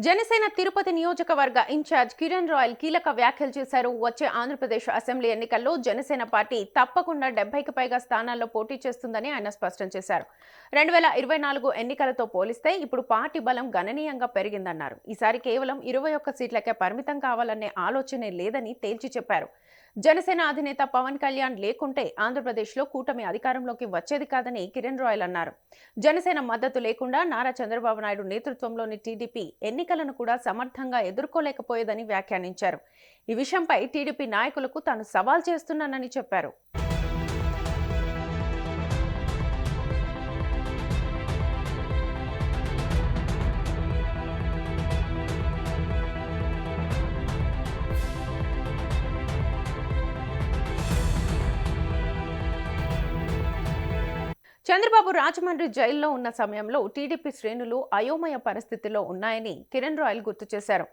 జనసేన తిరుపతి నియోజకవర్గ incharge Kiran royal కీలక వ్యాఖ్యలు చేశారు. వచ్చే ఆంధ్రప్రదేశ్ అసెంబ్లీ ఎన్నికల్లో జనసేన పార్టీ తప్పకుండా 70కి పైగా స్థానాల్లో పోటీ చేస్తుందని ఆయన స్పష్టం చేశారు. 2024 ఎన్నికలతో పోలిస్తే ఇప్పుడు పార్టీ బలం గణనీయంగా పెరిగిందన్నారు. ఈసారి కేవలం 21 సీట్లకే పరిమితం కావాలనే ఆలోచనే లేదని తేల్చి చెప్పారు. జనసేన అధినేత పవన్ కళ్యాణ్ లేకుంటే ఆంధ్రప్రదేశ్లో కూటమి అధికారంలోకి వచ్చేది కాదని కిరణ్ రాయల్ అన్నారు. జనసేన మద్దతు లేకుండా నారా చంద్రబాబు నాయుడు నేతృత్వంలోని టీడీపీ ఎన్నికలను కూడా సమర్థంగా ఎదుర్కోలేకపోయేదని వ్యాఖ్యానించారు. ఈ విషయంపై టీడీపీ నాయకులకు తాను సవాల్ చేస్తున్నానని చెప్పారు. చంద్రబాబు రాజమండ్రి జైల్లో ఉన్న సమయంలో టీడీపీ శ్రేణులు అయోమయ పరిస్థితిలో ఉన్నాయని కిరణ్ రాయల్ గుర్తు చేశారు.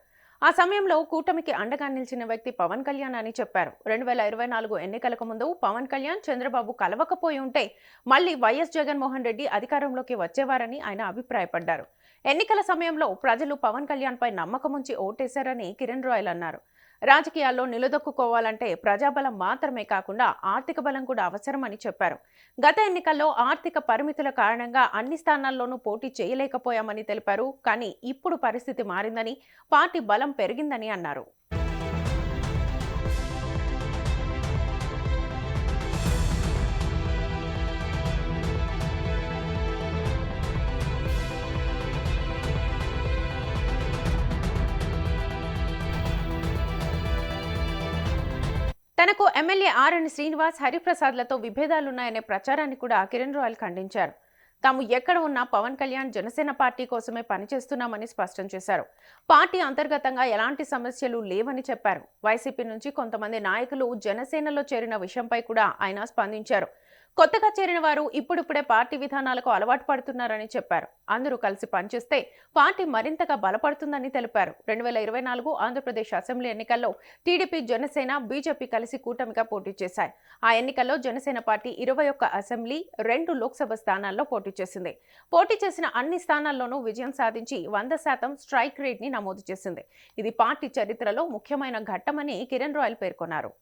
ఆ సమయంలో కూటమికి అండగా నిలిచిన వ్యక్తి పవన్ కళ్యాణ్ అని చెప్పారు. 2024 ఎన్నికలకు ముందు పవన్ కళ్యాణ్ చంద్రబాబు కలవకపోయి ఉంటే మళ్లీ వైఎస్ జగన్మోహన్ రెడ్డి అధికారంలోకి వచ్చేవారని ఆయన అభిప్రాయపడ్డారు. ఎన్నికల సమయంలో ప్రజలు పవన్ కళ్యాణ్ పై నమ్మకముంచి ఓటేశారని కిరణ్ రాయల్ అన్నారు. రాజకీయాల్లో నిలదొక్కుకోవాలంటే ప్రజాబలం మాత్రమే కాకుండా ఆర్థిక బలం కూడా అవసరమని చెప్పారు. గత ఎన్నికల్లో ఆర్థిక పరిమితుల కారణంగా అన్ని స్థానాల్లోనూ పోటీ చేయలేకపోయామని తెలిపారు. కానీ ఇప్పుడు పరిస్థితి మారిందని, పార్టీ బలం పెరిగిందని అన్నారు. తనకు ఎమ్మెల్యే ఆర్ఎన్ శ్రీనివాస్, హరిప్రసాద్లతో విభేదాలున్నాయనే ప్రచారాన్ని కూడా కిరణ్ రాయల్ ఖండించారు. తాము ఎక్కడ ఉన్నా పవన్ కళ్యాణ్ జనసేన పార్టీ కోసమే పనిచేస్తున్నామని స్పష్టం చేశారు. పార్టీ అంతర్గతంగా ఎలాంటి సమస్యలు లేవని చెప్పారు. వైసీపీ నుంచి కొంతమంది నాయకులు జనసేనలో చేరిన విషయంపై కూడా ఆయన స్పందించారు. కొత్తగా చేరిన వారు ఇప్పుడిప్పుడే పార్టీ విధానాలకు అలవాటు పడుతున్నారని చెప్పారు. అందరూ కలిసి పనిచేస్తే పార్టీ మరింతగా బలపడుతుందని తెలిపారు. 2024 ఆంధ్రప్రదేశ్ అసెంబ్లీ ఎన్నికల్లో టీడీపీ, జనసేన, బీజేపీ కలిసి కూటమిగా పోటీ చేశాయి. ఆ ఎన్నికల్లో జనసేన పార్టీ 21 అసెంబ్లీ, 2 లోక్సభ స్థానాల్లో పోటీ చేసింది. పోటీ చేసిన అన్ని స్థానాల్లోనూ విజయం సాధించి 100% స్ట్రైక్ రేట్ ని నమోదు చేసింది. ఇది పార్టీ చరిత్రలో ముఖ్యమైన ఘట్టమని కిరణ్ రాయల్ పేర్కొన్నారు.